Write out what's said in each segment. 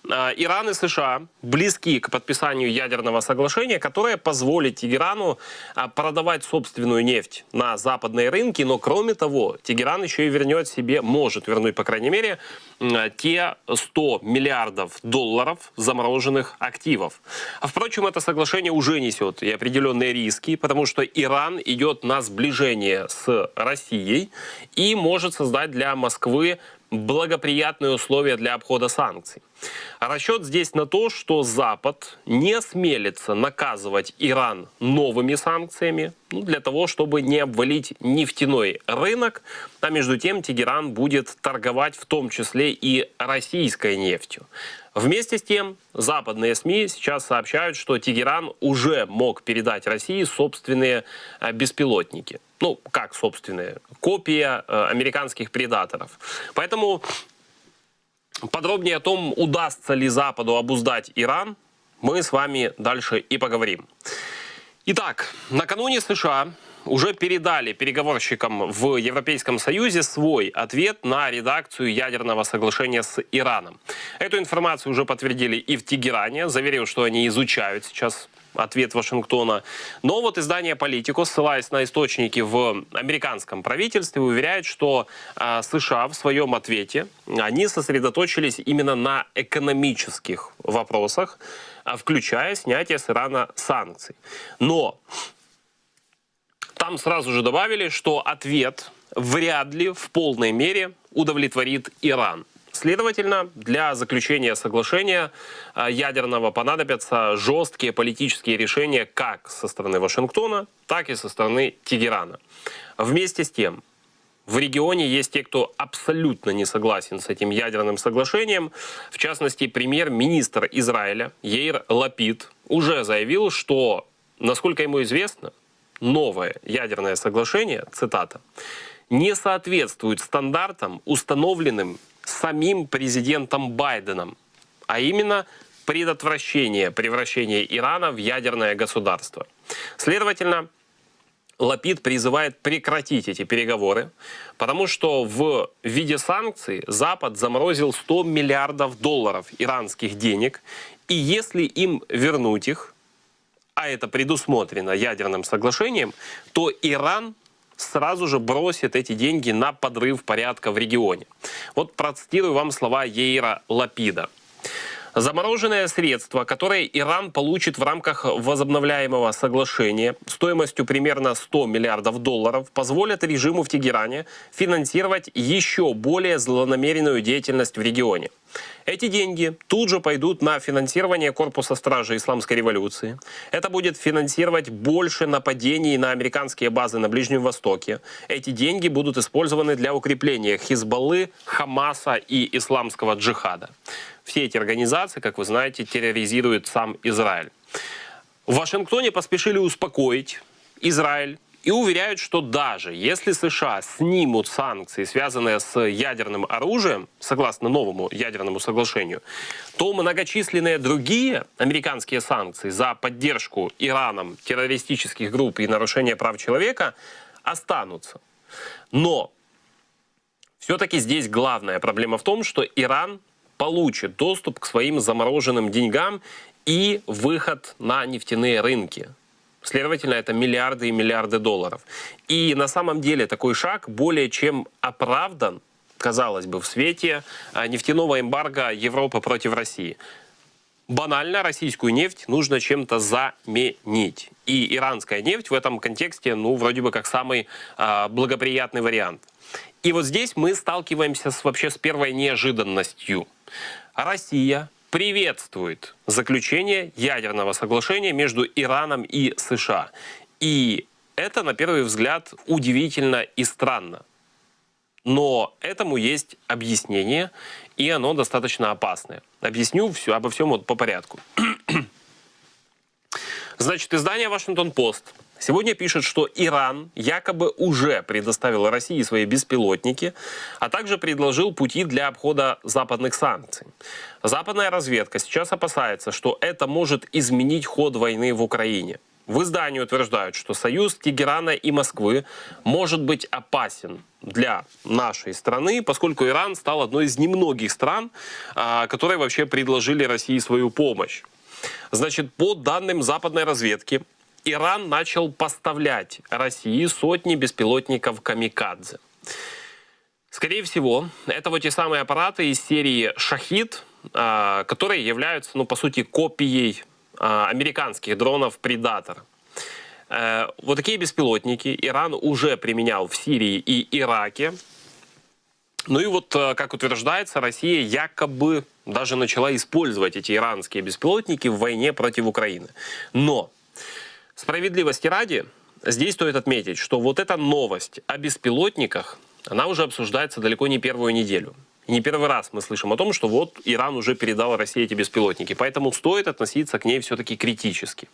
Иран и США близки к подписанию ядерного соглашения, которое позволит Тегерану продавать собственную нефть на западные рынки, но кроме того, Тегеран еще и вернет себе, может вернуть, по крайней мере, те 100 миллиардов долларов замороженных активов. Впрочем, это соглашение уже несет и определенные риски, потому что Иран идет на сближение с Россией и может создать для Москвы благоприятные условия для обхода санкций. Расчет здесь на то, что Запад не осмелится наказывать Иран новыми санкциями, для того, чтобы не обвалить нефтяной рынок, а между тем Тегеран будет торговать в том числе и российской нефтью. Вместе с тем, западные СМИ сейчас сообщают, что Тегеран уже мог передать России собственные беспилотники. Ну, как собственные? Копия американских предаторов. Поэтому подробнее о том, удастся ли Западу обуздать Иран, мы с вами дальше и поговорим. Итак, накануне США уже передали переговорщикам в Европейском Союзе свой ответ на редакцию ядерного соглашения с Ираном. Эту информацию уже подтвердили и в Тегеране, заверив, что они изучают сейчас ответ Вашингтона. Но вот издание «Политико», ссылаясь на источники в американском правительстве, уверяет, что США в своем ответе, они сосредоточились именно на экономических вопросах, включая снятие с Ирана санкций. Но там сразу же добавили, что ответ вряд ли в полной мере удовлетворит Иран. Следовательно, для заключения соглашения ядерного понадобятся жесткие политические решения как со стороны Вашингтона, так и со стороны Тегерана. Вместе с тем, в регионе есть те, кто абсолютно не согласен с этим ядерным соглашением. В частности, премьер-министр Израиля Яир Лапид уже заявил, что, насколько ему известно, новое ядерное соглашение, цитата, не соответствует стандартам, установленным самим президентом Байденом, а именно предотвращение превращения Ирана в ядерное государство. Следовательно, Лапид призывает прекратить эти переговоры, потому что в виде санкций Запад заморозил 100 миллиардов долларов иранских денег, и если им вернуть их, а это предусмотрено ядерным соглашением, то Иран сразу же бросит эти деньги на подрыв порядка в регионе. Вот процитирую вам слова Яира Лапида. Замороженные средства, которые Иран получит в рамках возобновляемого соглашения стоимостью примерно 100 миллиардов долларов, позволят режиму в Тегеране финансировать еще более злонамеренную деятельность в регионе. Эти деньги тут же пойдут на финансирование корпуса стражи исламской революции. Это будет финансировать больше нападений на американские базы на Ближнем Востоке. Эти деньги будут использованы для укрепления Хизбаллы, Хамаса и исламского джихада. Все эти организации, как вы знаете, терроризируют сам Израиль. В Вашингтоне поспешили успокоить Израиль и уверяют, что даже если США снимут санкции, связанные с ядерным оружием, согласно новому ядерному соглашению, то многочисленные другие американские санкции за поддержку Ираном террористических групп и нарушение прав человека останутся. Но все-таки здесь главная проблема в том, что Иран получит доступ к своим замороженным деньгам и выход на нефтяные рынки. Следовательно, это миллиарды и миллиарды долларов. И на самом деле такой шаг более чем оправдан, казалось бы, в свете нефтяного эмбарго Европы против России. Банально российскую нефть нужно чем-то заменить. И иранская нефть в этом контексте, вроде бы как самый благоприятный вариант. И вот здесь мы сталкиваемся вообще с первой неожиданностью. Россия приветствует заключение ядерного соглашения между Ираном и США. И это, на первый взгляд, удивительно и странно. Но этому есть объяснение, и оно достаточно опасное. Объясню обо всем по порядку. Значит, издание «Вашингтон-Пост» сегодня пишет, что Иран якобы уже предоставил России свои беспилотники, а также предложил пути для обхода западных санкций. Западная разведка сейчас опасается, что это может изменить ход войны в Украине. в издании утверждают, что союз Тегерана и Москвы может быть опасен для нашей страны, поскольку Иран стал одной из немногих стран, которые вообще предложили России свою помощь. Значит, по данным западной разведки, Иран начал поставлять России сотни беспилотников «Камикадзе». Скорее всего, это вот те самые аппараты из серии «Шахид», которые являются, ну, по сути, копией американских дронов «Предатор». Вот такие беспилотники Иран уже применял в Сирии и Ираке. Ну и вот, как утверждается, Россия якобы даже начала использовать эти иранские беспилотники в войне против Украины. Но справедливости ради, здесь стоит отметить, что вот эта новость о беспилотниках, она уже обсуждается далеко не первую неделю. И не первый раз мы слышим о том, что вот Иран уже передал России эти беспилотники. Поэтому стоит относиться к ней все-таки критически.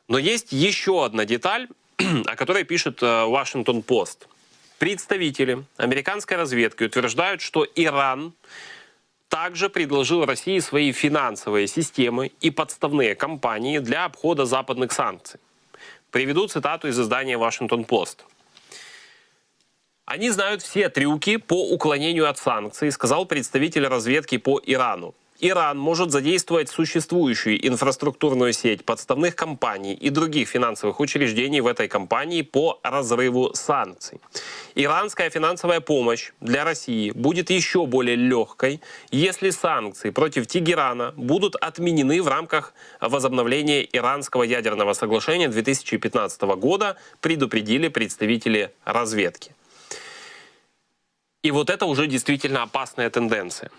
Но есть еще одна деталь, о которой пишет Washington-Post. Представители американской разведки утверждают, что Иран также предложил России свои финансовые системы и подставные компании для обхода западных санкций. Приведу цитату из издания Washington-Post. «Они знают все трюки по уклонению от санкций», сказал представитель разведки по Ирану. Иран может задействовать существующую инфраструктурную сеть подставных компаний и других финансовых учреждений в этой компании по разрыву санкций. Иранская финансовая помощь для России будет еще более легкой, если санкции против Тегерана будут отменены в рамках возобновления Иранского ядерного соглашения 2015 года, предупредили представители разведки. И вот это уже действительно опасная тенденция.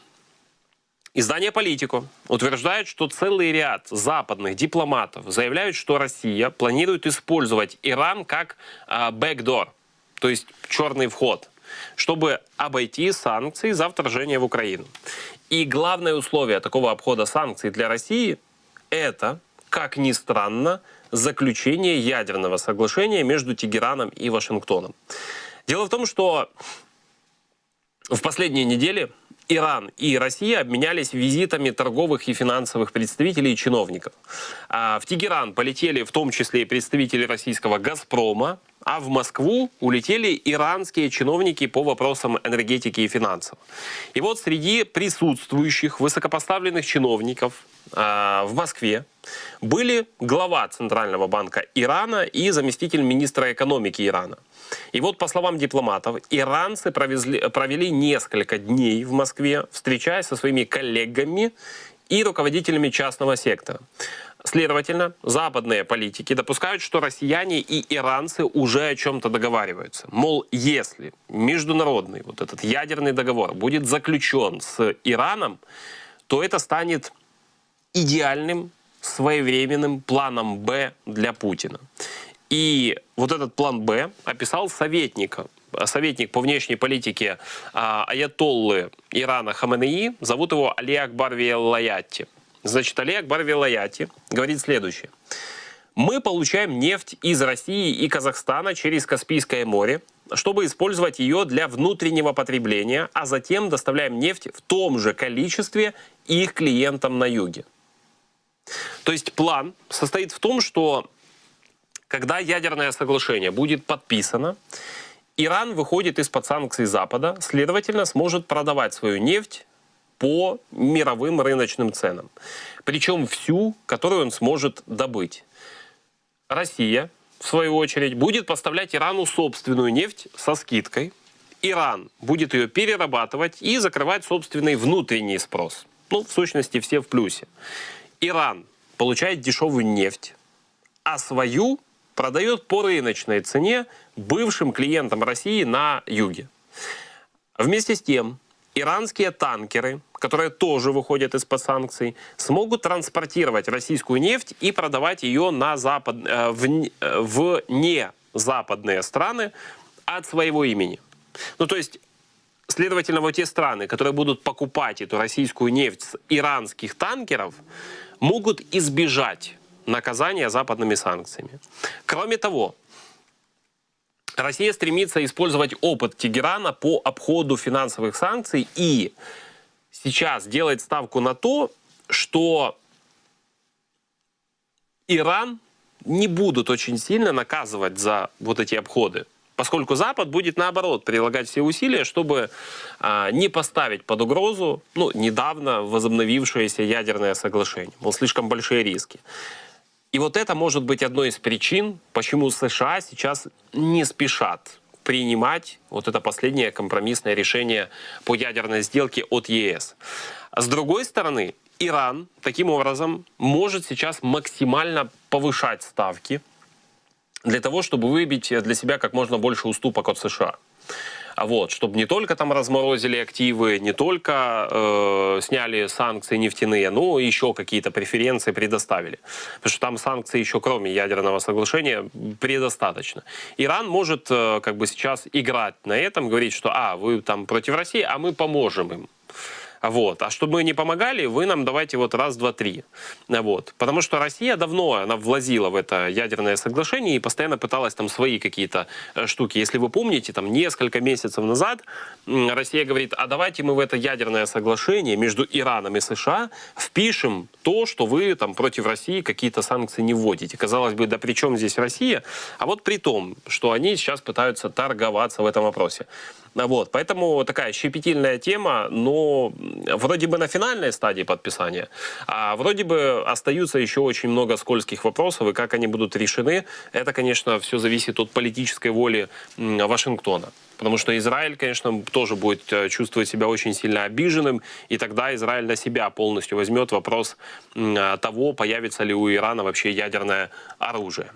Издание «Политико» утверждает, что целый ряд западных дипломатов заявляют, что Россия планирует использовать Иран как backdoor, то есть черный вход, чтобы обойти санкции за вторжение в Украину. И главное условие такого обхода санкций для России – это, как ни странно, заключение ядерного соглашения между Тегераном и Вашингтоном. Дело в том, что в последние недели Иран и Россия обменялись визитами торговых и финансовых представителей и чиновников. В Тегеран полетели в том числе и представители российского «Газпрома», а в Москву улетели иранские чиновники по вопросам энергетики и финансов. И вот среди присутствующих высокопоставленных чиновников в Москве были глава Центрального банка Ирана и заместитель министра экономики Ирана. И вот, по словам дипломатов, иранцы провели несколько дней в Москве, встречаясь со своими коллегами и руководителями частного сектора. Следовательно, западные политики допускают, что россияне и иранцы уже о чем-то договариваются. Мол, если международный вот этот ядерный договор будет заключен с Ираном, то это станет идеальным своевременным планом «Б» для Путина. И вот этот план «Б» описал советник по внешней политике аятоллы Ирана Хаменеи, зовут его Али Акбар Велаяти. Значит, Али Акбар Велаяти говорит следующее. «Мы получаем нефть из России и Казахстана через Каспийское море, чтобы использовать ее для внутреннего потребления, а затем доставляем нефть в том же количестве их клиентам на юге». То есть план состоит в том, что когда ядерное соглашение будет подписано, Иран выходит из-под санкций Запада, следовательно, сможет продавать свою нефть по мировым рыночным ценам. Причем всю, которую он сможет добыть. Россия, в свою очередь, будет поставлять Ирану собственную нефть со скидкой. Иран будет ее перерабатывать и закрывать собственный внутренний спрос. Ну, в сущности, все в плюсе. Иран получает дешевую нефть, а свою продает по рыночной цене бывшим клиентам России на юге. Вместе с тем, иранские танкеры, которые тоже выходят из-под санкций, смогут транспортировать российскую нефть и продавать ее на в незападные страны от своего имени. Ну, то есть, следовательно, вот те страны, которые будут покупать эту российскую нефть с иранских танкеров, могут избежать наказания западными санкциями. Кроме того, Россия стремится использовать опыт Тегерана по обходу финансовых санкций и сейчас делает ставку на то, что Иран не будут очень сильно наказывать за вот эти обходы. Поскольку Запад будет, наоборот, прилагать все усилия, чтобы не поставить под угрозу недавно возобновившееся ядерное соглашение. Мол, слишком большие риски. И вот это может быть одной из причин, почему США сейчас не спешат принимать вот это последнее компромиссное решение по ядерной сделке от ЕС. С другой стороны, Иран таким образом может сейчас максимально повышать ставки для того, чтобы выбить для себя как можно больше уступок от США. Вот, чтобы не только там разморозили активы, не только сняли санкции нефтяные, но и еще какие-то преференции предоставили. Потому что там санкций еще кроме ядерного соглашения предостаточно. Иран может как бы сейчас играть на этом, говорить, что вы там против России, а мы поможем им. Вот. А чтобы мы не помогали, вы нам давайте вот раз, два, три. Вот. Потому что Россия давно она влазила в это ядерное соглашение и постоянно пыталась там свои какие-то штуки. Если вы помните, там несколько месяцев назад Россия говорит, а давайте мы в это ядерное соглашение между Ираном и США впишем то, что вы там против России какие-то санкции не вводите. Казалось бы, да при чем здесь Россия? А вот при том, что они сейчас пытаются торговаться в этом вопросе. Вот, поэтому такая щепетильная тема, но вроде бы на финальной стадии подписания, а вроде бы остаются еще очень много скользких вопросов, и как они будут решены, это, конечно, все зависит от политической воли Вашингтона. Потому что Израиль, конечно, тоже будет чувствовать себя очень сильно обиженным, и тогда Израиль на себя полностью возьмет вопрос того, появится ли у Ирана вообще ядерное оружие.